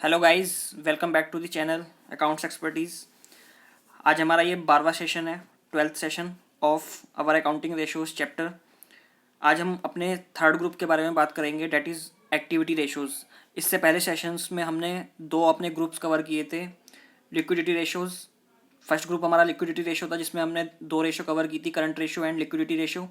Hello guys, welcome back to the channel accounts expertise. आज हमारा ये 12वां सेशन है, 12th session of our accounting ratios chapter. आज हम अपने थर्ड ग्रुप के बारे में बात करेंगे, डेट इज़ एक्टिविटी रेशोज़। इससे पहले सेशंस में हमने दो अपने ग्रुप्स कवर किए थे। लिक्विडिटी रेशोज़, फर्स्ट ग्रुप हमारा लिक्विडिटी रेशो था जिसमें हमने दो रेशो कवर की थी, current ratio and liquidity ratio.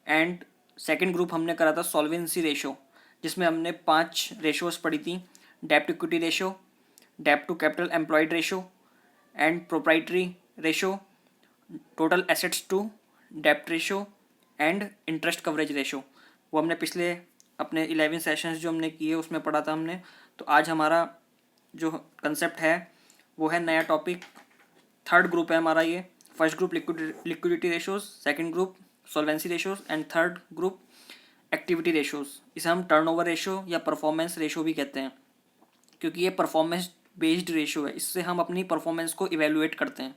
And second group हमने करा था सॉल्वेंसी रेशो, जिसमें हमने 5 रेशोज़ पढ़ी थी: डेब्ट इक्विटी रेशो, डेब्ट to capital employed ratio and proprietary ratio, total assets to डेब्ट ratio and interest coverage ratio. वो हमने पिछले अपने 11 सेशंस जो हमने किए उसमें पढ़ा था हमने। तो आज हमारा जो कंसेप्ट है वो है नया टॉपिक, थर्ड ग्रुप है हमारा ये। First group liquidity ratios, second group solvency ratios and third group activity ratios. इसे हम टर्नओवर रेशो या परफॉर्मेंस रेशो भी कहते हैं, क्योंकि ये परफॉर्मेंस बेस्ड रेशो है। इससे हम अपनी परफॉर्मेंस को इवेलुएट करते हैं।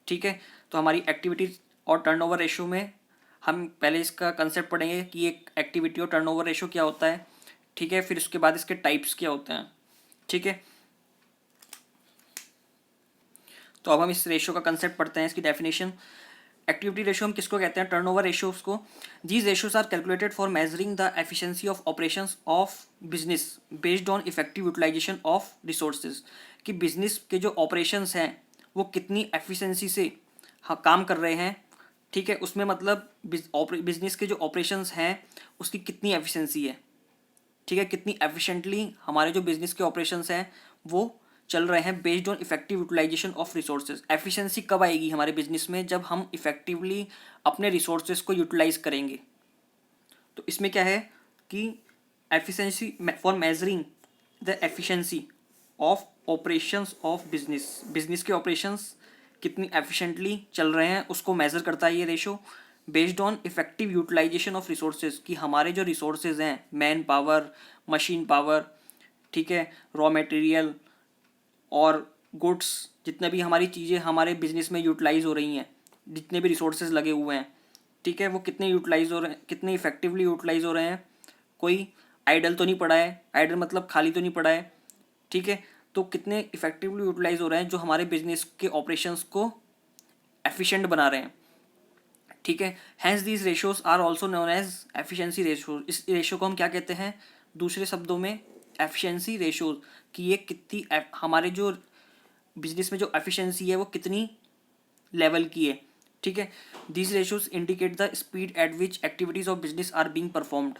ठीक है, तो हमारी एक्टिविटी और टर्नओवर रेशो में हम पहले इसका कंसेप्ट पढ़ेंगे कि एक एक्टिविटी और टर्नओवर रेशो क्या होता है। ठीक है, फिर उसके बाद इसके टाइप्स क्या होते हैं। ठीक है, तो अब हम इस रेशो का कंसेप्ट पढ़ते हैं, इसकी डेफिनेशन। एक्टिविटी रेशो हम किसको कहते हैं? टर्नओवर रेशोज को। These ratios are calculated for measuring the efficiency of operations of business based on effective utilization of resources. कि बिजनेस के जो ऑपरेशंस हैं वो कितनी एफिशिएंसी से काम कर रहे हैं। ठीक है, उसमें मतलब बिजनेस के जो ऑपरेशंस हैं उसकी कितनी एफिशिएंसी है। ठीक है, कितनी एफिशिएंटली हमारे जो बिजनेस के ऑपरेशंस हैं वो चल रहे हैं based on effective utilization of resources. Efficiency कब आएगी हमारे बिजनेस में? जब हम इफेक्टिवली अपने रिसोर्सेज को यूटिलाइज करेंगे। तो इसमें क्या है कि efficiency for measuring the efficiency of operations of business, business के ऑपरेशंस कितनी एफिशिएंटली चल रहे हैं उसको मेजर करता है ये ratio based on effective utilization of resources. कि हमारे जो रिसोर्सेज हैं, मैन पावर, मशीन पावर, ठीक है, रॉ मटेरियल और गुड्स, जितने भी हमारी चीज़ें हमारे बिजनेस में यूटिलाइज हो रही हैं, जितने भी रिसोर्सेज लगे हुए हैं, ठीक है, वो कितने यूटिलाइज हो रहे हैं, कितने इफेक्टिवली यूटिलाइज हो रहे हैं। कोई आइडल तो नहीं पड़ा है, आइडल मतलब खाली तो नहीं पड़ा है। ठीक है, तो कितने इफेक्टिवली यूटिलाइज हो रहे हैं जो हमारे बिजनेस के ऑपरेशंस को एफिशिएंट बना रहे हैं। ठीक है, hence these ratios are also known as efficiency ratios. इस रेशो को हम क्या कहते हैं? दूसरे शब्दों में एफिशिएंसी रेशोज। कि ये कितनी हमारे जो बिजनेस में जो एफिशिएंसी है वो कितनी लेवल की है। ठीक है, these ratios indicate the speed at which activities of business are being performed.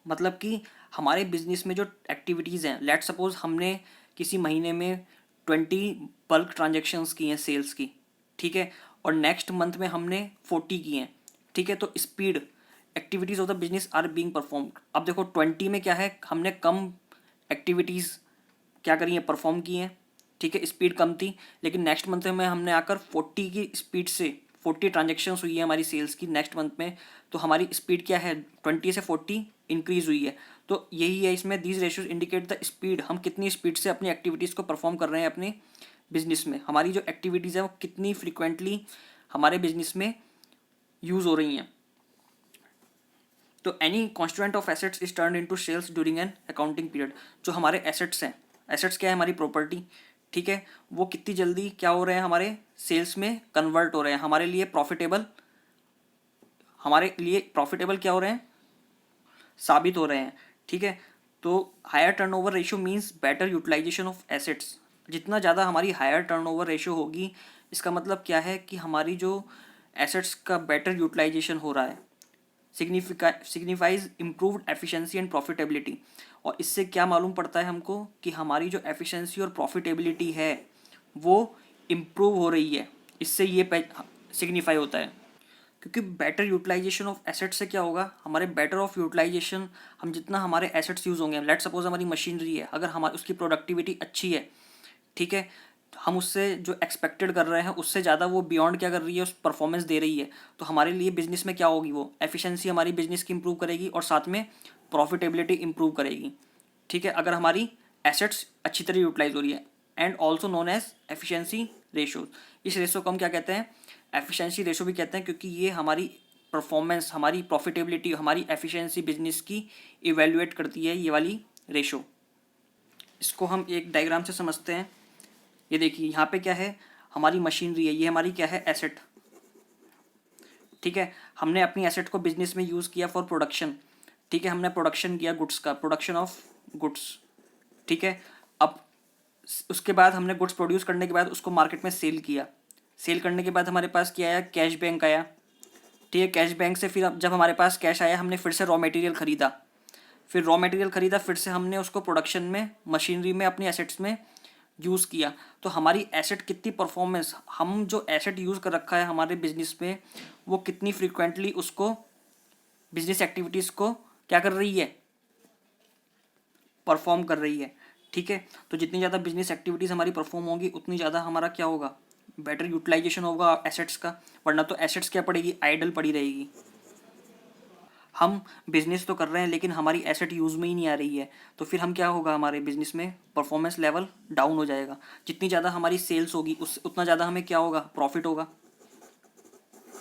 मतलब कि हमारे बिजनेस में जो एक्टिविटीज़ हैं, लेट सपोज हमने किसी महीने में 20 बल्क ट्रांजेक्शन्स की हैं सेल्स की। ठीक है, और नेक्स्ट मंथ में हमने 40 की हैं। ठीक है, तो speed activities of the business are being performed. अब देखो 20 में क्या है, हमने कम एक्टिविटीज़ क्या करी हैं, परफॉर्म की हैं। ठीक है, स्पीड कम थी, लेकिन नेक्स्ट मंथ में हमने आकर 40 की स्पीड से 40 ट्रांजेक्शन्स हुई है हमारी सेल्स की नेक्स्ट मंथ में। तो हमारी स्पीड क्या है, 20 से 40 इंक्रीज हुई है। तो यही है इसमें, these ratios indicate the speed, हम कितनी स्पीड से अपनी एक्टिविटीज़ को परफॉर्म कर रहे हैं अपने बिजनेस में। हमारी जो एक्टिविटीज़ है वो कितनी फ्रिक्वेंटली हमारे बिजनेस में यूज़ हो रही हैं। तो any constituent of assets is turn into sales during an accounting period. जो हमारे एसेट्स हैं, एसेट्स क्या है, हमारी प्रॉपर्टी। ठीक है, वो कितनी जल्दी क्या हो रहे हैं, हमारे सेल्स में कन्वर्ट हो रहे हैं, हमारे लिए प्रॉफिटेबल, हमारे लिए प्रॉफिटेबल क्या हो रहे हैं, साबित हो रहे हैं। ठीक है, तो higher turnover ratio means better utilization of assets. जितना ज़्यादा हमारी हायर टर्नओवर रेशियो होगी, इसका मतलब क्या है कि हमारी जो एसेट्स का बेटर यूटिलाइजेशन हो रहा है, signifies improved efficiency and profitability. और इससे क्या मालूम पड़ता है हमको कि हमारी जो एफिशिएंसी और प्रॉफिटेबिलिटी है वो इम्प्रूव हो रही है। इससे ये सिग्निफाई होता है, क्योंकि बेटर यूटिलाइजेशन ऑफ एसेट्स से क्या होगा, हमारे बेटर ऑफ यूटिलाइजेशन, हम जितना हमारे एसेट्स यूज़ होंगे, लेट सपोज हमारी मशीनरी है, अगर हमारी उसकी प्रोडक्टिविटी अच्छी है, ठीक है, तो हम उससे जो एक्सपेक्टेड कर रहे हैं उससे ज़्यादा वो बियॉन्ड क्या कर रही है, उस परफॉर्मेंस दे रही है, तो हमारे लिए बिजनेस में क्या होगी, वो एफिशिएंसी हमारी बिजनेस की इंप्रूव करेगी और साथ में प्रॉफिटेबिलिटी इंप्रूव करेगी। ठीक है, अगर हमारी एसेट्स अच्छी तरह यूटिलाइज हो रही है, and also known as efficiency ratio. इस रेशो को हम क्या कहते हैं, एफिशिएंसी रेशो भी कहते हैं, क्योंकि ये हमारी परफॉर्मेंस, हमारी प्रॉफिटेबिलिटी, हमारी एफिशिएंसी बिजनेस की इवेल्युएट करती है, ये वाली रेशो। इसको हम एक डायग्राम से समझते हैं। ये देखिए यहाँ पे क्या है, हमारी मशीनरी है, ये हमारी क्या है, एसेट। ठीक है, हमने अपनी एसेट को बिजनेस में यूज़ किया फॉर प्रोडक्शन। ठीक है, हमने प्रोडक्शन किया गुड्स का, प्रोडक्शन ऑफ गुड्स। ठीक है, अब उसके बाद हमने गुड्स प्रोड्यूस करने के बाद उसको मार्केट में सेल किया। सेल करने के बाद हमारे पास क्या आया, कैश बैंक आया। ठीक है, कैश बैंक से फिर जब हमारे पास कैश आया, हमने फिर से रॉ मटेरियल खरीदा। फिर रॉ मटेरियल खरीदा, फिर से हमने उसको प्रोडक्शन में, मशीनरी में, अपनी एसेट्स में यूज़ किया। तो हमारी एसेट कितनी परफॉर्मेंस, हम जो एसेट यूज़ कर रखा है हमारे बिजनेस में, वो कितनी फ्रीक्वेंटली उसको बिजनेस एक्टिविटीज़ को क्या कर रही है, परफॉर्म कर रही है। ठीक है, तो जितनी ज़्यादा बिजनेस एक्टिविटीज़ हमारी परफॉर्म होगी उतनी ज़्यादा हमारा क्या होगा, बेटर यूटिलाइजेशन होगा एसेट्स का। वरना तो एसेट्स क्या पड़ेगी, आइडल पड़ी रहेगी। हम बिजनेस तो कर रहे हैं लेकिन हमारी एसेट यूज़ में ही नहीं आ रही है, तो फिर हम क्या होगा, हमारे बिजनेस में परफॉर्मेंस लेवल डाउन हो जाएगा। जितनी ज़्यादा हमारी सेल्स होगी उस उतना ज़्यादा हमें क्या होगा, प्रॉफिट होगा।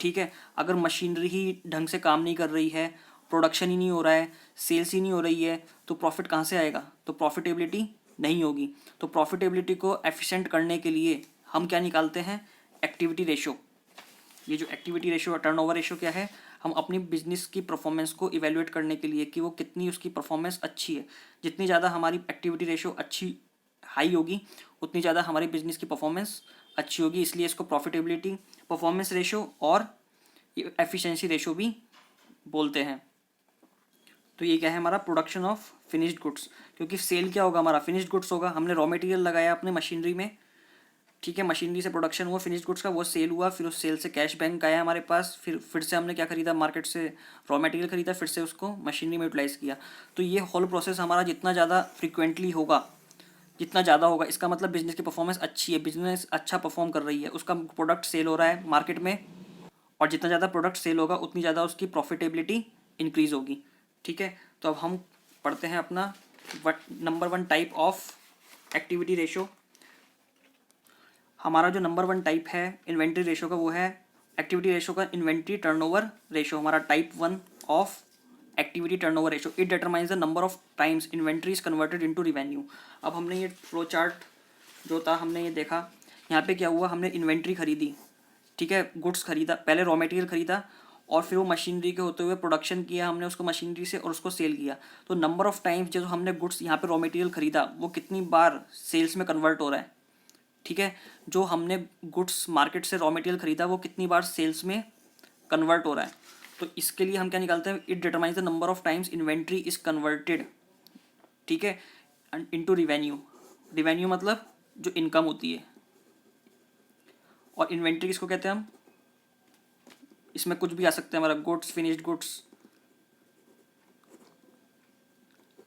ठीक है, अगर मशीनरी ही ढंग से काम नहीं कर रही है, प्रोडक्शन ही नहीं हो रहा है, सेल्स ही नहीं हो रही है, तो प्रॉफिट कहाँ से आएगा, तो प्रॉफिटेबिलिटी नहीं होगी। तो प्रॉफिटेबिलिटी को एफिशिएंट करने के लिए हम क्या निकालते हैं, एक्टिविटी रेशो। ये जो एक्टिविटी रेशो, टर्नओवर रेशो क्या है, हम अपनी बिजनेस की परफॉर्मेंस को इवेलुएट करने के लिए कि वो कितनी उसकी परफॉर्मेंस अच्छी है। जितनी ज़्यादा हमारी एक्टिविटी रेशो अच्छी हाई होगी उतनी ज़्यादा हमारी बिजनेस की परफॉर्मेंस अच्छी होगी। इसलिए इसको प्रॉफिटेबिलिटी, परफॉर्मेंस रेशो और एफिशिएंसी रेशो भी बोलते हैं। तो ये क्या है, हमारा प्रोडक्शन ऑफ फिनिश्ड गुड्स। क्योंकि सेल क्या होगा, हमारा फिनिश्ड गुड्स होगा। हमने रॉ मटेरियल लगाया अपने मशीनरी में। ठीक है, मशीनरी से प्रोडक्शन हुआ फिनिश्ड गुड्स का, वो सेल हुआ, फिर उस सेल से कैश बैंक आया हमारे पास। फिर से हमने क्या खरीदा, मार्केट से रॉ मटेरियल खरीदा, फिर से उसको मशीनरी में यूटिलाइज़ किया। तो ये होल प्रोसेस हमारा जितना ज़्यादा फ्रिक्वेंटली होगा, जितना ज़्यादा होगा, इसका मतलब बिजनेस की परफॉर्मेंस अच्छी है, बिजनेस अच्छा परफॉर्म कर रही है, उसका प्रोडक्ट सेल हो रहा है मार्केट में। और जितना ज़्यादा प्रोडक्ट सेल होगा उतनी ज़्यादा उसकी प्रॉफिटेबिलिटी इंक्रीज़ होगी। ठीक है, तो अब हम पढ़ते हैं अपना number 1 type of activity ratio. हमारा जो नंबर 1 टाइप है इन्वेंट्री रेशो का, वो है एक्टिविटी रेशो का इन्वेंट्री टर्नओवर रेशो। हमारा type 1 of activity turnover ratio, it determines the number of times inventory is converted into revenue. अब हमने ये फ्लो चार्ट जो था, हमने ये देखा, यहाँ पे क्या हुआ, हमने इन्वेंट्री खरीदी। ठीक है, गुड्स खरीदा, पहले रॉ मटेरियल खरीदा और फिर वो मशीनरी के होते हुए प्रोडक्शन किया हमने उसको मशीनरी से और उसको सेल किया। तो नंबर ऑफ टाइम्स जो हमने गुड्स यहाँ पे रॉ मटेरियल खरीदा वो कितनी बार सेल्स में कन्वर्ट हो रहा है। ठीक है, जो हमने गुड्स मार्केट से रॉ मटेरियल खरीदा वो कितनी बार सेल्स में कन्वर्ट हो रहा है। तो इसके लिए हम क्या निकालते हैं, it determines the number of times inventory is converted, ठीक है, इनटू रिवेन्यू। रिवेन्यू मतलब जो इनकम होती है, और इन्वेंट्री किसको कहते हैं हम, इसमें कुछ भी आ सकते हैं, हमारा goods, finished goods,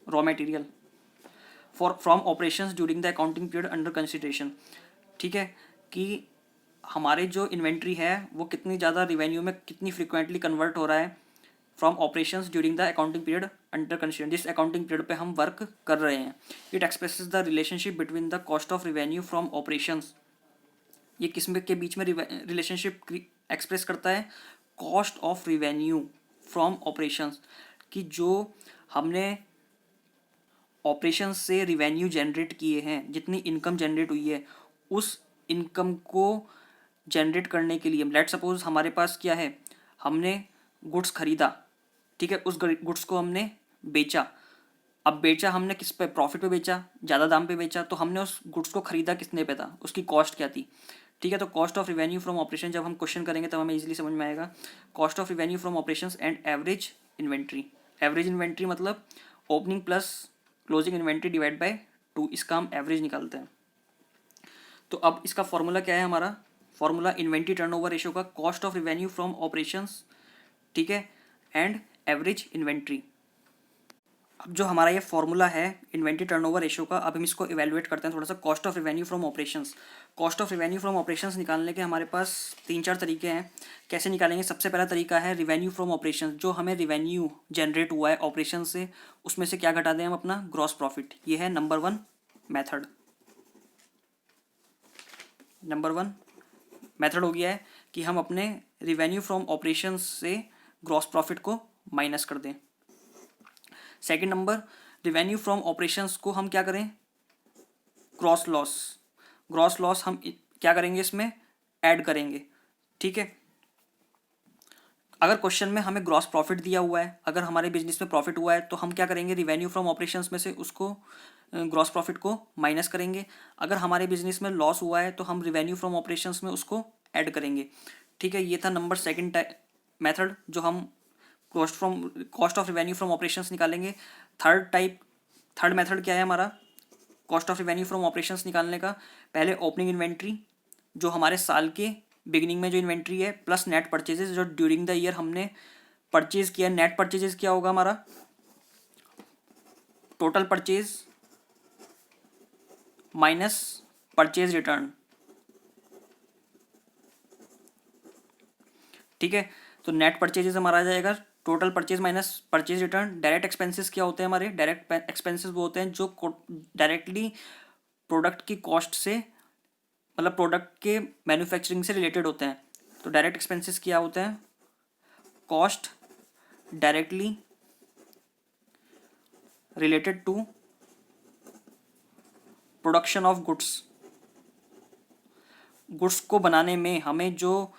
raw material for from operations during the accounting period under consideration. ठीक है, कि हमारे जो इन्वेंट्री है वो कितनी ज़्यादा रिवेन्यू में कितनी फ्रिक्वेंटली कन्वर्ट हो रहा है from operations during the accounting period under consideration, जिस अकाउंटिंग पीरियड पे हम वर्क कर रहे हैं। It expresses the relationship between the cost of revenue from operations. ये किस में के बीच में रिलेशनशिप एक्सप्रेस करता है, cost of revenue from operations, कि जो हमने ऑपरेशंस से रिवेन्यू जनरेट किए हैं, जितनी इनकम जनरेट हुई है, उस इनकम को जनरेट करने के लिए, लेट सपोज हमारे पास क्या है, हमने गुड्स खरीदा। ठीक है, उस गुड्स को हमने बेचा। अब बेचा हमने किस पे, प्रॉफिट पे बेचा, ज़्यादा दाम पे बेचा। तो हमने उस गुड्स को खरीदा कितने पे था, उसकी कॉस्ट क्या थी। ठीक है, तो cost of revenue from operation जब हम क्वेश्चन करेंगे तब हमें इजीली समझ में आएगा। Cost of revenue from operations and average inventory. Average inventory मतलब opening plus closing inventory divide by 2, इसका हम एवरेज निकालते हैं। तो अब इसका फॉर्मूला क्या है, हमारा फॉर्मूला इन्वेंट्री टर्नओवर रेशियो का, cost of revenue from operations, ठीक है, एंड एवरेज इन्वेंट्री। अब जो हमारा ये फॉर्मूला है इन्वेंट्री टर्नओवर रेशियो का, अब हम इसको इवैल्यूएट करते हैं थोड़ा सा। Cost of revenue from operations, cost of revenue from operations निकालने के हमारे पास 3-4 तरीके हैं। कैसे निकालेंगे, सबसे पहला तरीका है रिवेन्यू फ्रॉम ऑपरेशंस। जो हमें रिवेन्यू जनरेट हुआ है ऑपरेशन से, उसमें से क्या घटा दें हम, अपना ग्रॉस प्रॉफिट। ये है नंबर 1 मेथड। नंबर 1 मेथड हो गया है कि हम अपने रिवेन्यू फ्रॉम ऑपरेशंस से ग्रॉस प्रॉफिट को माइनस कर दें। Second number, revenue from operations को हम क्या करें, ग्रॉस लॉस। ग्रॉस लॉस हम क्या करेंगे, इसमें ऐड करेंगे। ठीक है, अगर क्वेश्चन में हमें ग्रॉस प्रॉफिट दिया हुआ है, अगर हमारे बिजनेस में प्रॉफिट हुआ है तो हम क्या करेंगे, रिवेन्यू फ्रॉम ऑपरेशंस में से उसको ग्रॉस प्रॉफिट को माइनस करेंगे। अगर हमारे बिजनेस में लॉस हुआ है तो हम रिवेन्यू फ्रॉम ऑपरेशंस में उसको ऐड करेंगे। ठीक है, ये था नंबर सेकंड मेथड जो हम cost of revenue from operations निकालेंगे। थर्ड मेथड क्या है हमारा cost of revenue from operations निकालने का? पहले ओपनिंग इन्वेंट्री जो हमारे साल के बिगिनिंग में जो इन्वेंट्री है, प्लस नेट परचेजेस जो ड्यूरिंग द ईयर हमने परचेज किया। नेट परचेजेस क्या होगा हमारा, total purchase minus purchase return. ठीक है, तो नेट परचेजेस हमारा आ जाएगा total purchase minus purchase return. Direct expenses क्या होते हैं हमारे, डायरेक्ट एक्सपेंसेस वो होते हैं जो डायरेक्टली प्रोडक्ट की कॉस्ट से, मतलब प्रोडक्ट के मैन्युफैक्चरिंग से रिलेटेड होते हैं। तो डायरेक्ट एक्सपेंसेस क्या होते हैं, cost directly related to production of goods. Goods को बनाने में हमें जो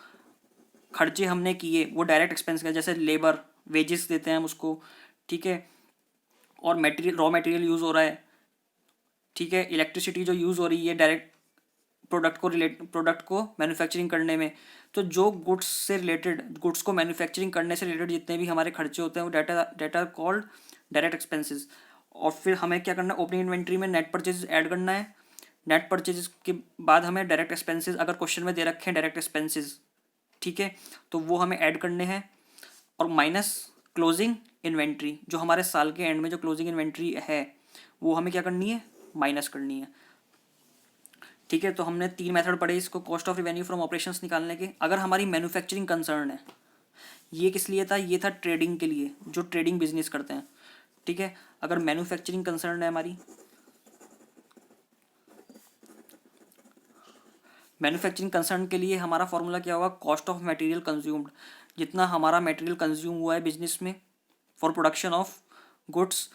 खर्चे हमने किए वो डायरेक्ट एक्सपेंस का, जैसे लेबर वेजेस देते हैं हम उसको। ठीक है, और मटेरियल रॉ मटेरियल यूज़ हो रहा है। ठीक है, इलेक्ट्रिसिटी जो यूज़ हो रही है डायरेक्ट प्रोडक्ट को मैन्युफैक्चरिंग करने में। तो जो गुड्स से रिलेटेड, गुड्स को मैन्युफैक्चरिंग करने से रिलेटेड जितने भी हमारे खर्चे होते हैं वो डाटा कॉल्ड डायरेक्ट एक्सपेंसेस। और फिर हमें क्या करना है, ओपनिंग इन्वेंट्री में नेट परचेज ऐड करना है। नेट परचेज के बाद हमें डायरेक्ट एक्सपेंसेस, अगर क्वेश्चन में दे रखे हैं डायरेक्ट एक्सपेंसेस, ठीक है, तो वो हमें ऐड करने हैं। और माइनस क्लोजिंग इन्वेंट्री जो हमारे साल के एंड में जो क्लोजिंग इन्वेंट्री है वो हमें क्या करनी है, माइनस करनी है। ठीक है, तो हमने 3 मेथड पढ़े इसको cost of revenue from operations निकालने के। अगर हमारी मैन्युफैक्चरिंग कंसर्न है, ये किस लिए था, ये था ट्रेडिंग के लिए, जो ट्रेडिंग बिजनेस करते हैं। ठीक है, अगर मैन्युफैक्चरिंग कंसर्न है हमारी, मैन्युफैक्चरिंग कंसर्न के लिए हमारा फॉर्मूला क्या होगा, कॉस्ट ऑफ मटेरियल कंज्यूम्ड। जितना हमारा मटेरियल कंज्यूम हुआ है बिजनेस में for production of goods,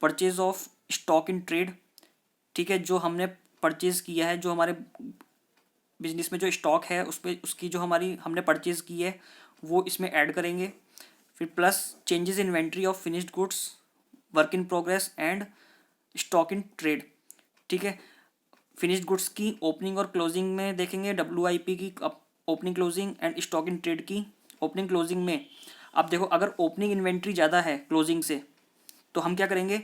purchase of stock in trade. ठीक है, जो हमने परचेज किया है, जो हमारे बिजनेस में जो स्टॉक है उस पर उसकी जो हमारी हमने परचेज की है वो इसमें ऐड करेंगे। फिर plus changes in inventory of finished goods, work in progress and stock in trade. ठीक है, फिनिश्ड गुड्स की ओपनिंग और क्लोजिंग में देखेंगे, WIP की opening closing and stock in trade की ओपनिंग क्लोजिंग में। अब देखो, अगर ओपनिंग इन्वेंट्री ज़्यादा है क्लोजिंग से तो हम क्या करेंगे,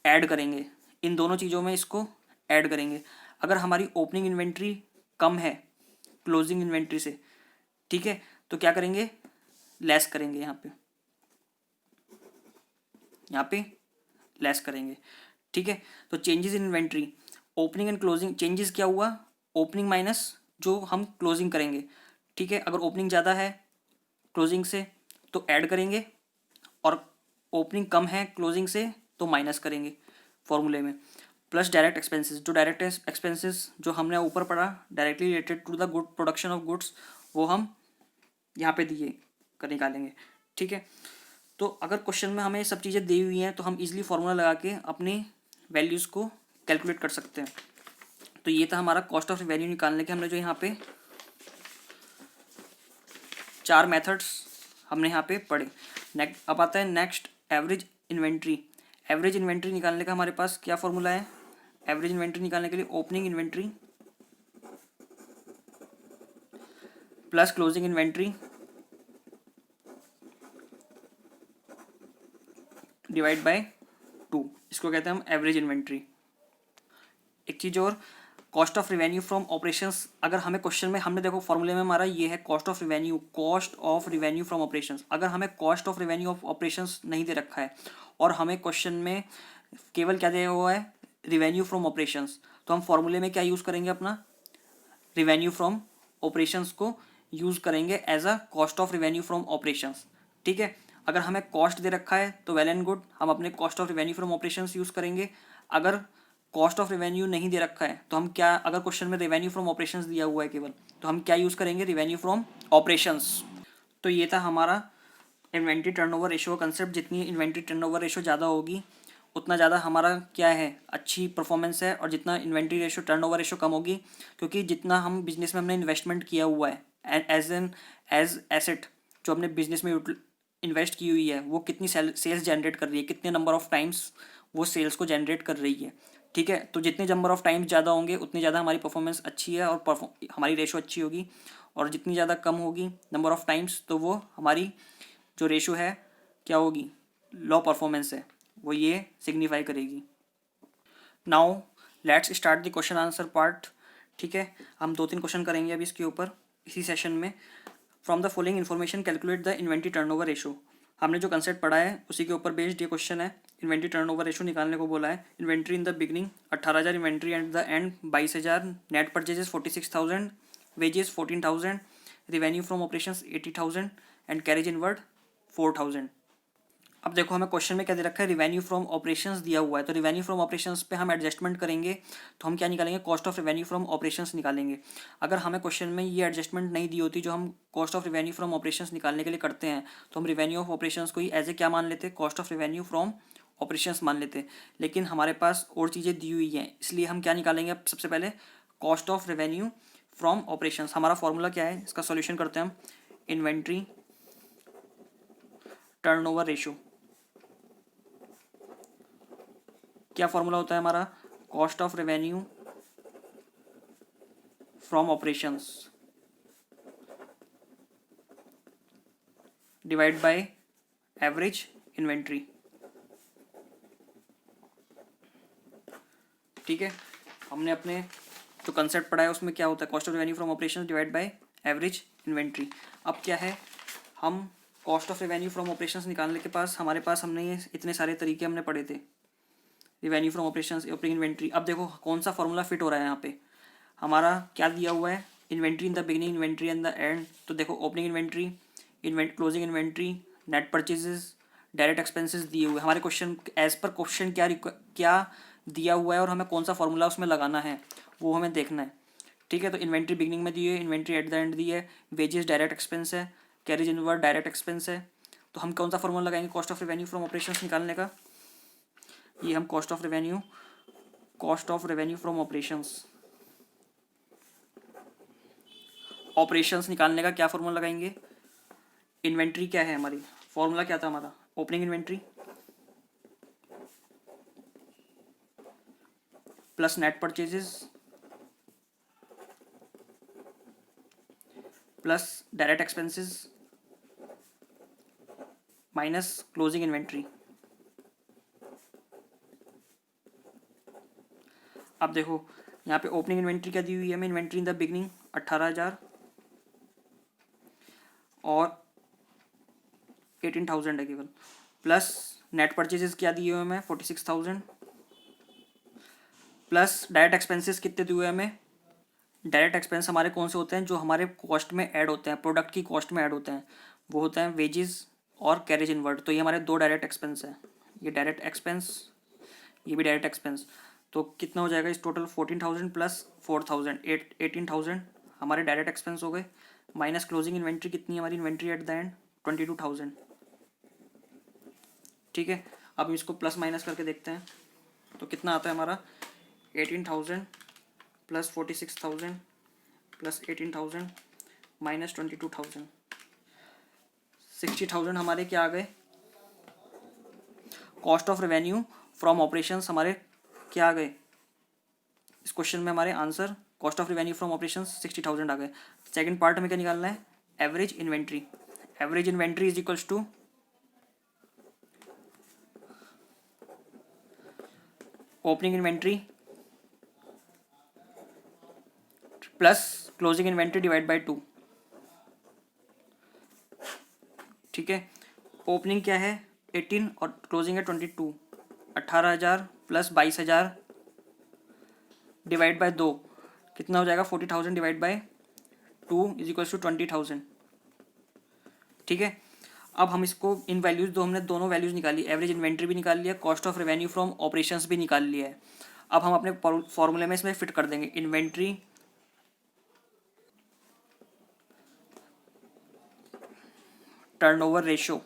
ऐड करेंगे इन दोनों चीज़ों में, इसको ऐड करेंगे। अगर हमारी ओपनिंग इन्वेंट्री कम है क्लोजिंग इन्वेंट्री से, ठीक है, तो क्या करेंगे, लेस करेंगे, यहाँ पे लेस करेंगे। ठीक है, तो changes in inventory, opening and closing, changes क्या हुआ, ओपनिंग माइनस जो हम क्लोजिंग करेंगे। ठीक है, अगर ओपनिंग ज़्यादा है क्लोजिंग से तो ऐड करेंगे, और ओपनिंग कम है क्लोजिंग से तो माइनस करेंगे फॉर्मूले में। प्लस डायरेक्ट एक्सपेंसेस, जो डायरेक्ट एक्सपेंसेस जो हमने ऊपर पढ़ा directly related to the good production of goods, वो हम यहाँ पे दिए कर निकालेंगे। ठीक है, तो अगर क्वेश्चन में हमें सब चीज़ें दी हुई हैं तो हम इजीली फार्मूला लगा के अपनी वैल्यूज़ को कैलकुलेट कर सकते हैं। तो ये था हमारा कॉस्ट ऑफ रिवेन्यू निकालने के, हमने जो यहाँ पे 4 मेथड्स हमने यहाँ पे पढ़े। अब आता है next average inventory. Average inventory निकालने का हमारे पास क्या फॉर्मूला है, एवरेज इन्वेंट्री निकालने के लिए opening inventory plus closing inventory divide by 2, इसको कहते हैं हम एवरेज इन्वेंट्री। एक चीज़ और, cost of revenue from operations, अगर हमें क्वेश्चन में, हमने देखो फॉर्मूले में हमारा ये है cost of revenue from operations. अगर हमें cost of revenue of operations नहीं दे रखा है और हमें क्वेश्चन में केवल क्या दिया हुआ है, रिवेन्यू फ्रॉम ऑपरेशंस, तो हम फॉर्मूले में क्या यूज़ करेंगे, अपना रिवेन्यू फ्रॉम ऑपरेशंस को यूज़ करेंगे as a cost of revenue from operations. ठीक है, अगर हमें कॉस्ट दे रखा है तो वेल एंड गुड, हम अपने cost of revenue from operations use करेंगे। अगर कॉस्ट ऑफ रिवेन्यू नहीं दे रखा है तो हम क्या, अगर क्वेश्चन में रिवेन्यू फ्रॉम ऑपरेशंस दिया हुआ है केवल, तो हम क्या यूज़ करेंगे, रिवेन्यू फ्रॉम ऑपरेशंस। तो ये था हमारा इन्वेंट्री टर्नओवर रेशियो का कंसेप्ट। जितनी इन्वेंट्री टर्नओवर रेशियो ज़्यादा होगी उतना ज़्यादा हमारा क्या है, अच्छी परफॉर्मेंस है। और जितना इन्वेंट्री रेशो टर्नओवर रेशो कम होगी, क्योंकि जितना हम बिजनेस में हमने इन्वेस्टमेंट किया हुआ है एज एसेट, जो हमने बिजनेस में इन्वेस्ट की हुई है, वो कितनी सेल्स जनरेट कर रही है, कितने नंबर ऑफ टाइम्स वो सेल्स को जनरेट कर रही है। ठीक है, तो जितने नंबर ऑफ टाइम्स ज़्यादा होंगे उतनी ज़्यादा हमारी परफॉर्मेंस अच्छी है और हमारी रेशो अच्छी होगी। और जितनी ज़्यादा कम होगी नंबर ऑफ टाइम्स, तो वो हमारी जो रेशो है क्या होगी, लो परफॉर्मेंस है, वो ये सिग्निफाई करेगी। Now let's start the question answer part. ठीक है, हम 2-3 क्वेश्चन करेंगे अभी इसके ऊपर इसी सेशन में। From the following information calculate the inventory turnover ratio. हमने जो कंसेप्ट पढ़ा है उसी के ऊपर बेस्ड ये क्वेश्चन है। इन्वेंट्री टर्नओवर रेशो निकालने को बोला है। Inventory in the beginning 18,000, inventory at the end 22,000, net purchases 46,000, wages 14,000, revenue from operations 80,000 and carriage inward 4,000। अब देखो हमें क्वेश्चन में क्या दे रखा है, रिवेन्यू फ्रॉम ऑपरेशंस दिया हुआ है। तो रिवेन्यू फ्रॉम ऑपरेशंस पे हम एडजस्टमेंट करेंगे, तो हम क्या निकालेंगे, cost of revenue from operations निकालेंगे। अगर हमें क्वेश्चन में ये एडजस्टमेंट नहीं दी होती जो हम cost of revenue from operations निकालने के लिए करते हैं, तो हम रिवेन्यू ऑफ ऑपरेशंस को ही एज ए क्या मान लेते, cost of revenue from operations मान लेते। लेकिन हमारे पास और चीज़ें दी हुई हैं, इसलिए हम क्या निकालेंगे, अब सबसे पहले cost of revenue from operations. हमारा फॉर्मूला क्या है, इसका सॉल्यूशन करते हैं हम। इन्वेंट्री टर्नओवर रेशो, क्या फॉर्मूला होता है हमारा, cost of revenue from operations divide by average inventory. ठीक है, हमने अपने जो कंसेप्ट पढ़ा है उसमें क्या होता है, cost of revenue from operations divide by average inventory. अब क्या है, हम cost of revenue from operations निकालने के पास हमारे पास हमने ये इतने सारे तरीके हमने पढ़े थे, revenue from operations, opening inventory. अब देखो कौन सा फॉर्मूला फिट हो रहा है यहाँ पे, हमारा क्या दिया हुआ है, inventory in the beginning, inventory in the end. तो देखो opening inventory, closing inventory, net purchases, direct expenses दिए हुए हमारे क्वेश्चन। एज पर क्वेश्चन क्या दिया हुआ है और हमें कौन सा फॉर्मूला उसमें लगाना है वो हमें देखना है। ठीक है, तो इन्वेंट्री बिगिनिंग में दी है, inventory at the and the है, वेजेस डायरेक्ट एक्सपेंस है, कैरेज इनवर्ड डायरेक्ट एक्सपेंस है। तो हम कौन सा फॉर्मूला लगाएंगे cost of revenue from operations निकालने का, ये हम cost of revenue from operations निकालने का क्या फॉर्मूला लगाएंगे, इन्वेंट्री क्या है हमारी, फॉर्मूला क्या था हमारा, opening inventory plus net purchases plus direct expenses minus closing inventory. अब देखो यहाँ पे ओपनिंग इन्वेंट्री क्या दी हुई है हमें, इन्वेंट्री इन द बिगनिंग 18,000 और 18,000 है केवल, प्लस नेट परचेजेस क्या दिए हुए हमें 46,000, प्लस डायरेक्ट एक्सपेंसेस कितने दिए हुए हमें, डायरेक्ट एक्सपेंस हमारे कौन से होते हैं, जो हमारे कॉस्ट में ऐड होते हैं, प्रोडक्ट की कॉस्ट में ऐड होते हैं, वो होते हैं वेजेस और कैरेज इनवर्ड। तो ये हमारे दो डायरेक्ट एक्सपेंस हैं, ये डायरेक्ट एक्सपेंस, ये भी डायरेक्ट एक्सपेंस। तो कितना हो जाएगा इस टोटल 14,000 प्लस 4,000 18,000 हमारे डायरेक्ट एक्सपेंस हो गए, माइनस क्लोजिंग इन्वेंट्री कितनी हमारी, इन्वेंट्री एट द एंड 22,000। ठीक है, अब इसको प्लस माइनस करके देखते हैं तो कितना आता है हमारा, 18,000 प्लस 46,000 प्लस 18,000 माइनस 22,000, 60,000 हमारे क्या आ गए, cost of revenue from operations हमारे क्या आ गए, इस क्वेश्चन में हमारे answer cost of revenue from operations 60,000 आ गए। सेकंड पार्ट में क्या निकालना है, average inventory. Average inventory is equals to opening inventory plus closing inventory divide by 2। ठीक है, ओपनिंग क्या है 18 और क्लोजिंग है 22, 18,000 प्लस 22,000 डिवाइड बाय 2 कितना हो जाएगा, 40,000 divide by 2 is equals to 20,000। ठीक है, अब हम इसको इन वैल्यूज, दो हमने दोनों वैल्यूज निकाली, एवरेज इन्वेंट्री भी निकाल लिया, cost of revenue from operations भी निकाल लिया है। अब हम अपने फॉर्मूले में इसमें फिट कर देंगे inventory turnover ratio.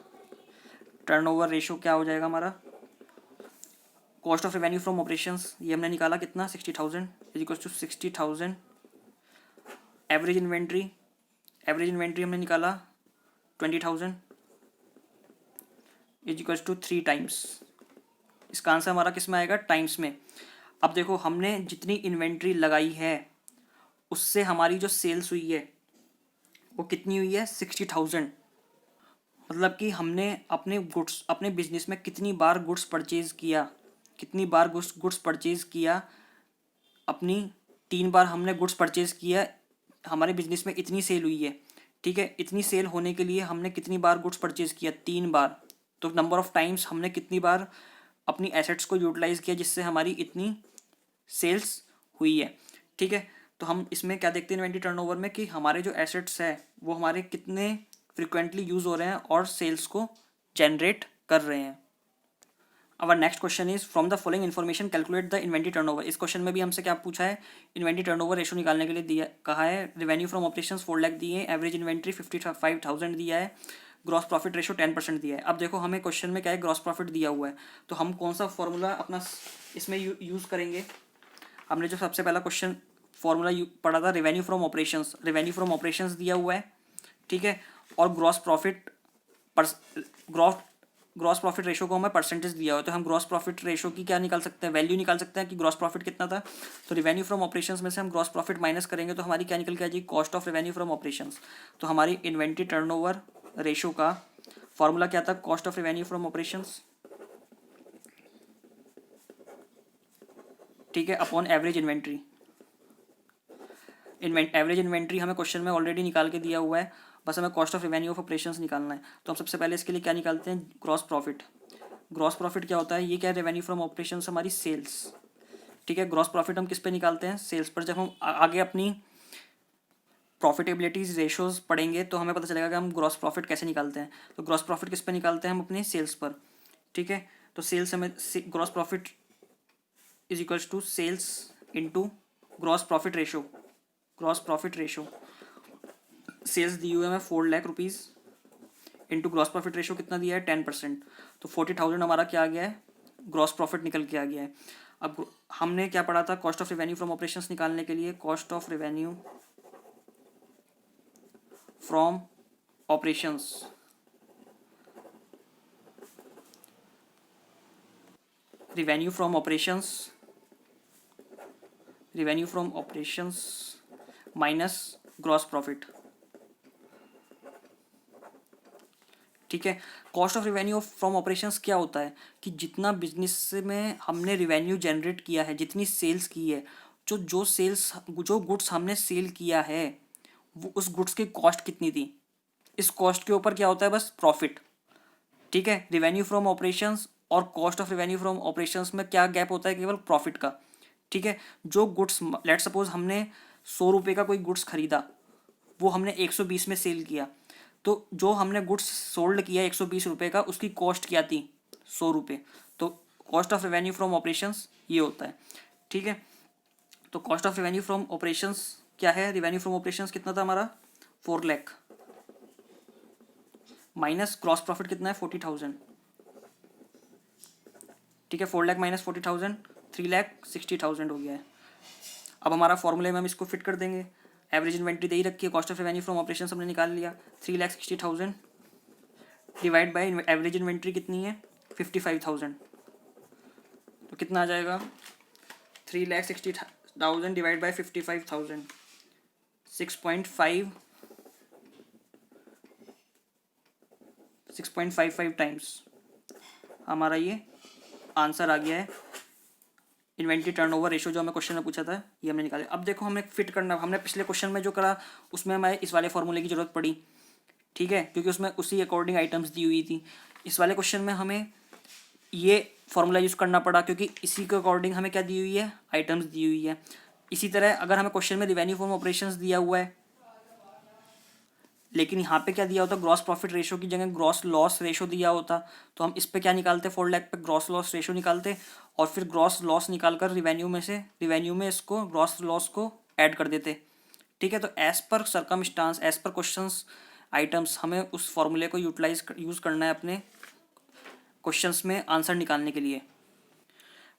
Turnover ratio क्या हो जाएगा हमारा, cost of revenue from operations ये हमने निकाला कितना 60,000 is equal to 60,000। Average inventory हमने निकाला 20,000 इज इक्वल टू 3 टाइम्स। इसका आंसर हमारा किस में आएगा, टाइम्स में। अब देखो हमने जितनी इन्वेंट्री लगाई है उससे हमारी जो सेल्स हुई है वो कितनी हुई है 60,000। मतलब कि हमने अपने बिजनेस में कितनी बार गुड्स परचेज किया, अपनी 3 बार हमने गुड्स परचेज किया, हमारे बिजनेस में इतनी सेल हुई है। ठीक है, इतनी सेल होने के लिए हमने कितनी बार गुड्स परचेज किया, 3 बार। तो नंबर ऑफ टाइम्स हमने कितनी बार अपनी एसेट्स को यूटिलाइज किया जिससे हमारी इतनी सेल्स हुई है। ठीक है, तो हम इसमें क्या देखते हैं इन्वेंट्री टर्नओवर में कि हमारे जो एसेट्स है वो हमारे कितने फ्रिक्वेंटली यूज हो रहे हैं और सेल्स को जनरेट कर रहे हैं। Our next question is from the following information calculate the inventory turnover. इस क्वेश्चन में भी हमसे क्या पूछा है, इन्वेंट्री टर्नओवर रेशो निकालने के लिए दिया कहा है। रेवेन्यू फ्रॉम ऑपरेशंस 4 लाख दिए, एवरेज इन्वेंट्री 55,000 दिया है, ग्रॉस प्रॉफिट रेशो 10% दिया है। अब देखो हमें क्वेश्चन में क्या है, ग्रॉस प्रॉफिट दिया हुआ है, तो हम कौन सा फॉर्मूला अपना इसमें यूज़ करेंगे। हमने जो सबसे पहला क्वेश्चन फॉर्मूला पढ़ा था रेवेन्यू फ्रॉम ऑपरेशंस दिया हुआ है। ठीक है, और ग्रॉस प्रॉफिट रेशो को हमें परसेंटेज दिया हुआ है, तो हम ग्रॉस प्रॉफिट रेशो की क्या निकाल सकते हैं, वैल्यू निकाल सकते हैं कि ग्रॉस प्रॉफिट कितना था। तो रेवेन्यू फ्रॉम ऑपरेशंस में से हम ग्रॉस प्रॉफिट माइनस करेंगे तो हमारी क्या निकल के आ जाएगी, cost of revenue from operations. तो हमारी इन्वेंट्री टर्नओवर रेशो का फॉर्मूला क्या था, cost of revenue from operations, ठीक है, upon average inventory. Average inventory हमें क्वेश्चन में ऑलरेडी निकाल के दिया हुआ है, बस हमें cost of revenue of operations निकालना है। तो हम सबसे पहले इसके लिए क्या निकालते हैं, ग्रॉस प्रॉफिट क्या होता है, ये क्या है, रेवेन्यू फ्रॉम ऑपरेशंस हमारी सेल्स। ठीक है, ग्रॉस प्रॉफिट हम किस पे निकालते हैं, सेल्स पर। जब हम आगे अपनी प्रॉफिटेबिलिटीज रेशोज पढ़ेंगे तो हमें पता चलेगा कि हम ग्रॉस प्रॉफिट कैसे निकालते हैं। तो ग्रॉस प्रॉफिट किस पे निकालते हैं, हम अपने सेल्स पर। ठीक है, तो सेल्स हमें gross profit is equals to sales into gross profit ratio. Sales दी हुई है हमें 4 lakh rupees, into gross profit ratio कितना दिया है 10%। तो 40,000 हमारा क्या आ गया है, ग्रॉस प्रॉफिट निकल के आ गया है। अब हमने क्या पढ़ा था, cost of revenue from operations निकालने के लिए, cost of revenue from operations revenue from operations minus gross profit. ठीक है, cost of revenue from operations क्या होता है कि जितना बिजनेस में हमने रेवेन्यू जनरेट किया है, जितनी सेल्स की है, जो गुड्स हमने सेल किया है वो उस गुड्स की कॉस्ट कितनी थी, इस कॉस्ट के ऊपर क्या होता है, बस प्रॉफिट। ठीक है, रेवेन्यू फ्रॉम ऑपरेशंस और cost of revenue from operations में क्या गैप होता है, केवल प्रॉफिट का। ठीक है, जो गुड्स, लेट सपोज हमने 100 रुपये का कोई गुड्स खरीदा, वो हमने 120 में सेल किया, तो जो हमने गुड्स सोल्ड किया 120 रुपये का, उसकी कॉस्ट क्या थी, 100 रुपये। तो cost of revenue from operations ये होता है। ठीक है, तो cost of revenue from operations क्या है, रेवेन्यू फ्रॉम ऑपरेशंस कितना था हमारा 4 लाख, माइनस ग्रॉस प्रॉफिट कितना है 40,000। ठीक है, 4 लाख माइनस 40,000 3,60,000 हो गया है। अब हमारा फॉर्मूले में हम इसको फिट कर देंगे, एवरेज इन्वेंट्री दे ही रखी है, cost of revenue from operation हमने निकाल लिया, 3,60,000 डिवाइड बाई एवरेज इन्वेंट्री कितनी है 55,000, तो कितना आ जाएगा 3,60,000 डिवाइड बाई 55,000, 6.55 टाइम्स हमारा ये आंसर आ गया है। इन्वेंट्री टर्नओवर रेशो जो हमें क्वेश्चन में पूछा था ये हमने निकाले। अब देखो हमें फिट करना, हमने पिछले क्वेश्चन में जो करा उसमें हमें इस वाले फॉर्मूले की ज़रूरत पड़ी। ठीक है, क्योंकि उसमें उसी अकॉर्डिंग आइटम्स दी हुई थी। इस वाले क्वेश्चन में हमें ये फॉर्मूला यूज़ करना पड़ा क्योंकि इसी के अकॉर्डिंग हमें क्या दी हुई है, आइटम्स दी हुई है। इसी तरह अगर हमें क्वेश्चन में रेवेन्यू फ्रॉम ऑपरेशंस दिया हुआ है लेकिन यहाँ पे क्या दिया होता, ग्रॉस प्रॉफिट रेशो की जगह ग्रॉस लॉस रेशो दिया होता, तो हम इस पे क्या निकालते, 4 लाख पे ग्रॉस लॉस रेशो निकालते और फिर ग्रॉस लॉस निकाल कर रिवेन्यू में इसको ग्रॉस लॉस को ऐड कर देते। ठीक है, तो as per circumstances, as per questions items हमें उस फॉर्मूले को यूज़ करना है अपने क्वेश्चंस में आंसर निकालने के लिए।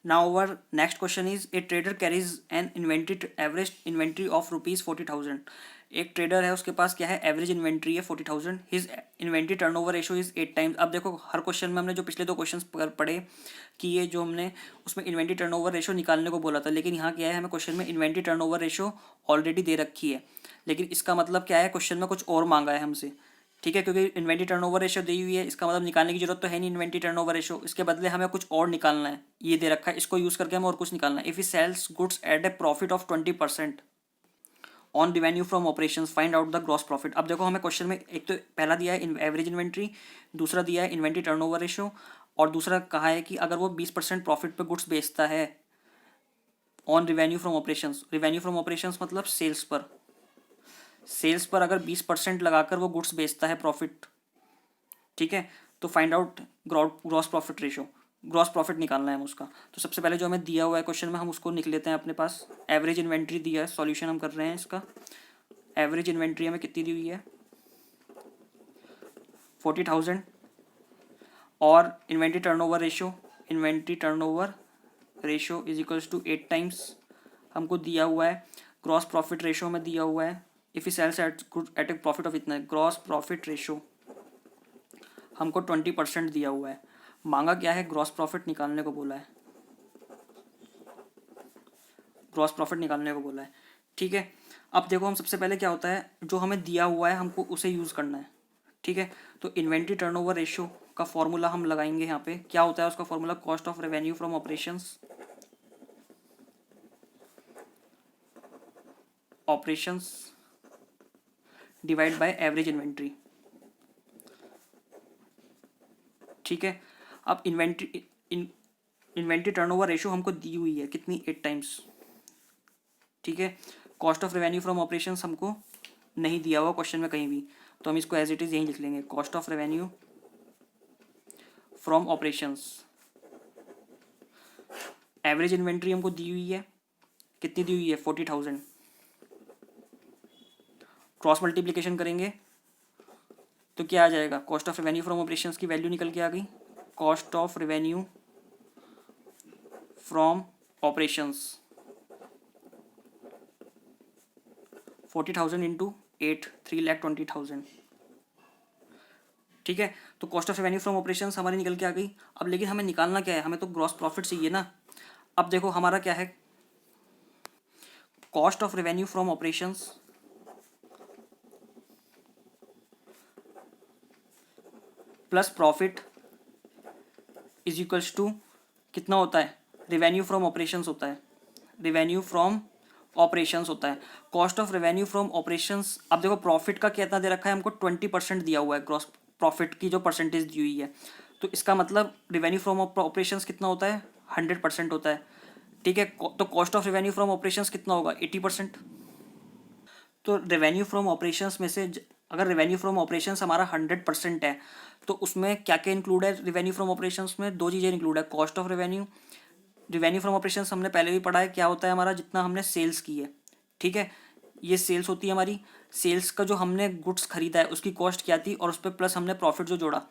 Now our next question is a trader carries an inventory average inventory of rupees 40,000. एक ट्रेडर है उसके पास क्या है एवरेज इन्वेंट्री है 40,000. His inventory turnover ratio is 8 times. अब देखो हर क्वेश्चन में हमने जो पिछले दो क्वेश्चंस पढ़े कि ये जो हमने उसमें इन्वेंट्री टर्नओवर रेशो निकालने को बोला था, लेकिन यहाँ क्या है हमें क्वेश्चन में इन्वेंट्री टर्नओवर रेशो ऑलरेडी दे रखी है. लेकिन इसका मतलब क्या है क्वेश्चन में कुछ और मांगा है हमसे. ठीक है, क्योंकि इन्वेंट्री टर्नओवर रेशो दी हुई है, इसका मतलब निकालने की जरूरत तो है नहीं इन्वेंट्री टर्नओवर रेशो. इसके बदले हमें कुछ और निकालना है, ये दे रखा है, इसको यूज करके हमें और कुछ निकालना है. If he sells goods at a profit of 20% on revenue from operations find out the gross profit. अब देखो हमें क्वेश्चन में एक तो पहला दिया है एवरेज इन्वेंट्री, दूसरा दिया है इन्वेंट्री टर्नओवर रेशो, और दूसरा कहा है कि अगर वो 20% प्रॉफिट पे गुड्स बेचता है on revenue from operations. Revenue from operations मतलब सेल्स पर अगर 20% लगाकर वो गुड्स बेचता है प्रॉफिट. ठीक है, तो find out gross profit ratio, gross profit निकालना है हमें उसका. तो सबसे पहले जो हमें दिया हुआ है क्वेश्चन में हम उसको लिख लेते हैं अपने पास. एवरेज इन्वेंट्री दिया है, सॉल्यूशन हम कर रहे हैं इसका. एवरेज इन्वेंट्री हमें कितनी दी हुई है 40,000, और inventory turnover ratio is equals to 8 times हमको दिया हुआ है. ग्रॉस प्रॉफिट रेशो में दिया हुआ है if he sells at a profit of इतना. ग्रॉस प्रॉफिट रेशो हमको 20% दिया हुआ है. मांगा क्या है, ग्रॉस प्रॉफिट निकालने को बोला है, ग्रॉस प्रॉफिट निकालने को बोला है. ठीक है, अब देखो हम सबसे पहले क्या होता है जो हमें दिया हुआ है हमको उसे यूज़ करना है. ठीक है, तो इन्वेंट्री टर्नओवर रेशियो का फॉर्मूला हम लगाएंगे यहाँ पे. क्या होता है उसका formula, cost of revenue from operations divide by average inventory. ठीक है, अब इन्वेंट्री टर्नओवर रेशियो हमको दी हुई है कितनी 8 टाइम्स. ठीक है, cost of revenue from operations हमको नहीं दिया हुआ क्वेश्चन में कहीं भी, तो हम इसको एज इट इज़ यहीं लिख लेंगे. Cost of revenue from operations, average inventory हमको दी हुई है, कितनी दी हुई है 40,000. क्रॉस मल्टीप्लिकेशन करेंगे तो क्या आ जाएगा, cost of revenue from operations की वैल्यू निकल के आ गई. Cost of revenue from operations 40,000 into 8, 3,20,000. ठीक है, तो cost of revenue from operations हमारी निकल के आ गई. अब लेकिन हमें निकालना क्या है, हमें तो ग्रॉस प्रॉफिट चाहिए ना. अब देखो हमारा क्या है, cost of revenue from operations plus profit is equals to कितना होता है, रेवेन्यू फ्रॉम ऑपरेशंस होता है, रेवेन्यू फ्रॉम ऑपरेशंस होता है. Cost of revenue from operations, अब देखो प्रॉफिट का कितना दे रखा है हमको 20% दिया हुआ है, ग्रॉस प्रॉफिट की जो परसेंटेज दी हुई है. तो इसका मतलब रेवेन्यू फ्रॉम ऑपरेशंस कितना होता है 100% होता है. ठीक है, तो cost of revenue from operations कितना होगा 80%. तो रेवेन्यू फ्रॉम ऑपरेशंस में से अगर रेवेन्यू फ्रॉम ऑपरेशंस हमारा 100% है तो उसमें क्या क्या इंक्लूड है, रेवेन्यू फ्रॉम ऑपरेशंस में दो चीज़ें इंक्लूड है. Cost of revenue, revenue from operations हमने पहले भी पढ़ा है क्या होता है हमारा, जितना हमने सेल्स की है. ठीक है, ये सेल्स होती है हमारी, सेल्स का जो हमने गुड्स खरीदा है उसकी कॉस्ट क्या थी और उस पर प्लस हमने प्रॉफिट जो जोड़ा.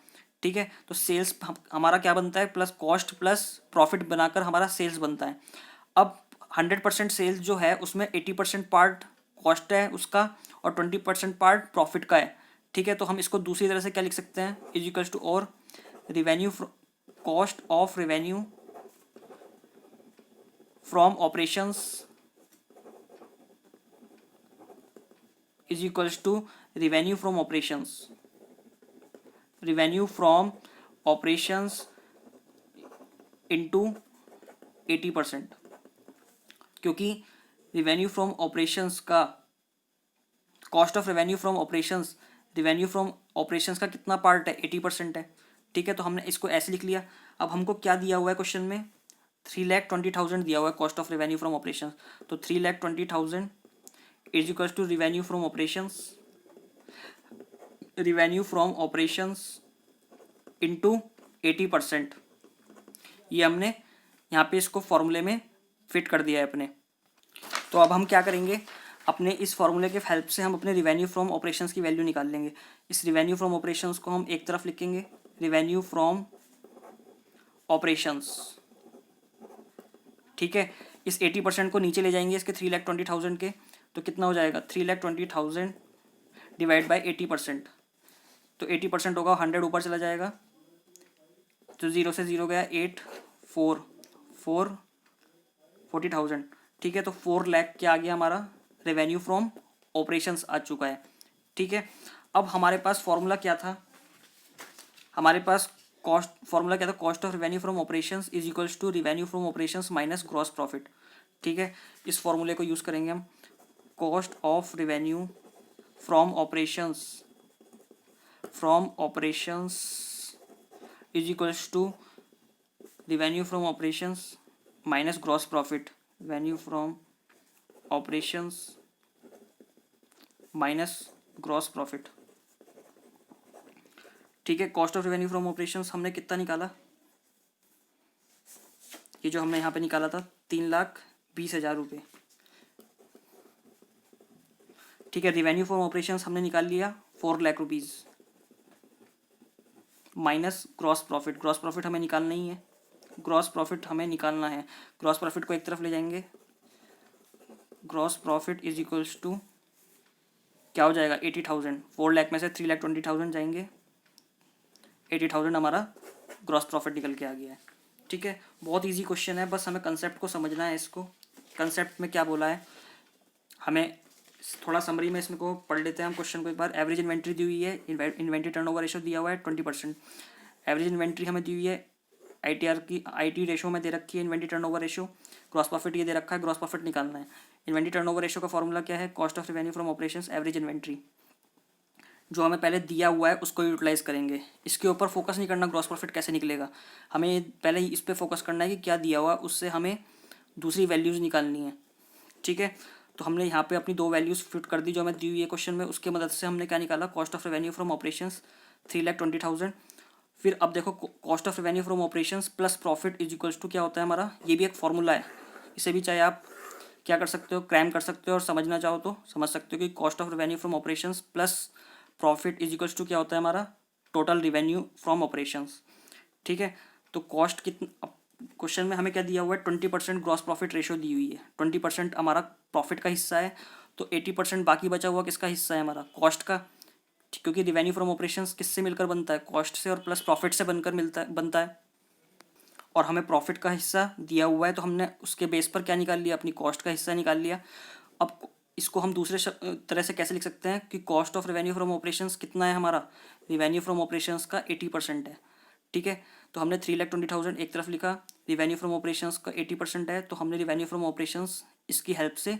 ठीक है, तो सेल्स हमारा क्या बनता है, प्लस कॉस्ट प्लस प्रॉफिट बनाकर हमारा सेल्स बनता है. अब 100% सेल्स जो है उसमें 80% पार्ट कॉस्ट है उसका और 20% पार्ट प्रॉफिट का है. ठीक है, तो हम इसको दूसरी तरह से क्या लिख सकते हैं, इज इक्वल्स टू और revenue cost of revenue from operations is equals to revenue from operations, revenue from operations into 80%. क्योंकि रेवेन्यू फ्रॉम ऑपरेशंस का cost of revenue from operations, revenue from operations का कितना पार्ट है 80% है. ठीक है, तो हमने इसको ऐसे लिख लिया. अब हमको क्या दिया हुआ है क्वेश्चन में 3,20,000 दिया हुआ है cost of revenue from operations. तो 3,20,000 is equals to revenue from operations, revenue from operations into 80%. ये हमने यहाँ पे इसको फॉर्मूले में फिट कर दिया है अपने. तो अब हम क्या करेंगे, अपने इस फॉर्मूले के हेल्प से हम अपने रेवेन्यू फ्रॉम ऑपरेशंस की वैल्यू निकाल लेंगे. इस रेवेन्यू फ्रॉम ऑपरेशंस को हम एक तरफ लिखेंगे, रेवेन्यू फ्रॉम ऑपरेशंस ठीक है, इस 80% को नीचे ले जाएंगे इसके 3,20,000 के, तो कितना हो जाएगा 3,20,000 डिवाइड बाई 80%, तो 80% होगा 100 ऊपर चला जाएगा, तो 0 से 0 गया 8, 4 40,000। ठीक है, तो 4 लाख क्या आ गया हमारा रेवेन्यू फ्रॉम ऑपरेशंस आ चुका है। ठीक है, अब हमारे पास फॉर्मूला क्या था, हमारे पास फॉर्मूला क्या था, cost of revenue from operations is equals to revenue from operations minus gross profit. ठीक है, इस फॉर्मूले को यूज़ करेंगे हम, cost of revenue from operations is equals to revenue from operations minus gross profit, revenue from operations minus gross profit. ठीक है, cost of revenue from operations हमने कितना निकाला, ये जो हमने यहाँ पे निकाला था 3,20,000 रुपये। ठीक है, रेवेन्यू फ्रॉम ऑपरेशंस हमने निकाल लिया 4 lakh rupees minus gross profit हमें निकालना ही है, ग्रॉस प्रॉफिट हमें निकालना है। ग्रॉस प्रॉफिट को एक तरफ ले जाएंगे, gross profit is equals to क्या हो जाएगा 80,000, 4 लाख में से 3,20,000 जाएंगे, 80,000 हमारा ग्रॉस प्रॉफिट निकल के आ गया है। ठीक है, बहुत इजी क्वेश्चन है, बस हमें कंसेप्ट को समझना है। इसको कंसेप्ट में क्या बोला है, हमें थोड़ा समरी में इसमें को पढ़ लेते हैं हम क्वेश्चन को एक बार। एवरेज इन्वेंट्री दी हुई है, इन्वेंट्री टर्नओवर रेशो दिया हुआ है 20%, एवरेज इन्वेंट्री हमें दी हुई है, आईटी रेशो में दे रखी है inventory turnover ratio, gross profit ये दे रखा है, ग्रॉस प्रॉफिट निकालना है। इन्वेंट्री टर्नओवर रेशो का फॉर्मूला क्या है, cost of revenue from operations average inventory, जो हमें पहले दिया हुआ है उसको यूटिलाइज करेंगे। इसके ऊपर फोकस नहीं करना ग्रॉस प्रॉफिट कैसे निकलेगा, हमें पहले ही इस पर फोकस करना है कि क्या दिया हुआ, उससे हमें दूसरी वैल्यूज़ निकालनी है। ठीक है, तो हमने यहाँ पे अपनी 2 वैल्यूज़ फिट कर दी जो हमें दी हुई है क्वेश्चन में, उसके मदद से हमने क्या निकाला, cost of revenue from operations 3,20,000। फिर अब देखो cost of revenue from operations plus profit is equals to क्या होता है हमारा, ये भी एक फॉर्मूला है, इसे भी चाहे आप क्या कर सकते हो, क्रैम कर सकते हो, और समझना चाहो तो समझ सकते हो कि cost of revenue from operations plus profit is equals to क्या होता है हमारा टोटल रेवेन्यू फ्रॉम ऑपरेशंस। ठीक है, तो कॉस्ट कितना, क्वेश्चन में हमें क्या दिया हुआ है 20% ग्रॉस प्रॉफिट रेशो दी हुई है, 20% हमारा प्रॉफिट का हिस्सा है, तो 80% बाकी बचा हुआ किसका हिस्सा है हमारा, कॉस्ट का। क्योंकि रेवेन्यू फ्रॉम ऑपरेशंस किससे मिलकर बनता है, कॉस्ट से और प्लस प्रॉफिट से बनता है, और हमें प्रॉफिट का हिस्सा दिया हुआ है, तो हमने उसके बेस पर क्या निकाल लिया, अपनी कॉस्ट का हिस्सा निकाल लिया। अब इसको हम दूसरे तरह से कैसे लिख सकते हैं कि cost of revenue from operations कितना है हमारा, रेवेन्यू फ्रॉम ऑपरेशंस का 80% है। ठीक है, तो हमने 3,20,000 एक तरफ लिखा, रेवेन्यू फ्रॉम ऑपरेशंस का 80% है, तो हमने रेवेन्यू फ्रॉम ऑपरेशंस इसकी हेल्प से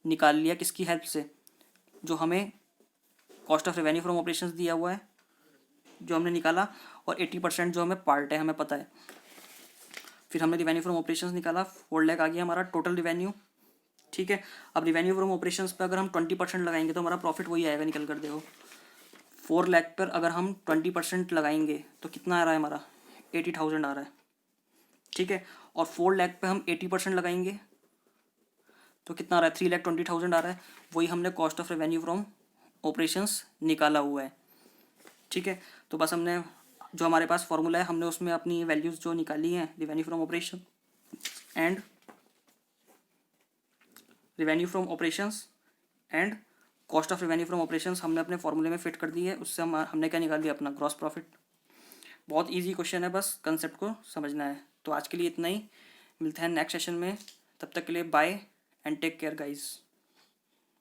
निकाल लिया, किसकी हेल्प से, जो हमें cost of revenue from operations दिया हुआ है जो हमने निकाला, और 80% जो हमें पार्ट है हमें पता है। फिर हमने रेवेन्यू फ्रॉम ऑपरेशंस निकाला, 4 लाख आ गया हमारा टोटल रेवेन्यू। ठीक है, अब रेवेन्यू फ्रॉम ऑपरेशंस पे अगर हम 20% लगाएंगे तो हमारा प्रॉफिट वही आएगा निकल कर, देखो 4 लाख पर अगर हम 20% लगाएंगे तो कितना आ रहा है हमारा 80,000 आ रहा है। ठीक है, और 4 लाख पे हम 80% लगाएंगे तो कितना आ रहा है 3,20,000 आ रहा है, वही हमने cost of revenue from operations निकाला हुआ है। ठीक है, तो बस हमने जो हमारे पास फॉर्मूला है हमने उसमें अपनी वैल्यूज़ जो निकाली हैं, revenue from operation and revenue from operations and cost of revenue from operations हमने अपने फॉर्मूले में फिट कर दी है, उससे हमने क्या निकाल दिया अपना ग्रॉस प्रॉफिट। बहुत इजी क्वेश्चन है, बस कंसेप्ट को समझना है। तो आज के लिए इतना ही, मिलते हैं नेक्स्ट सेशन में, तब तक के लिए bye and take care guys.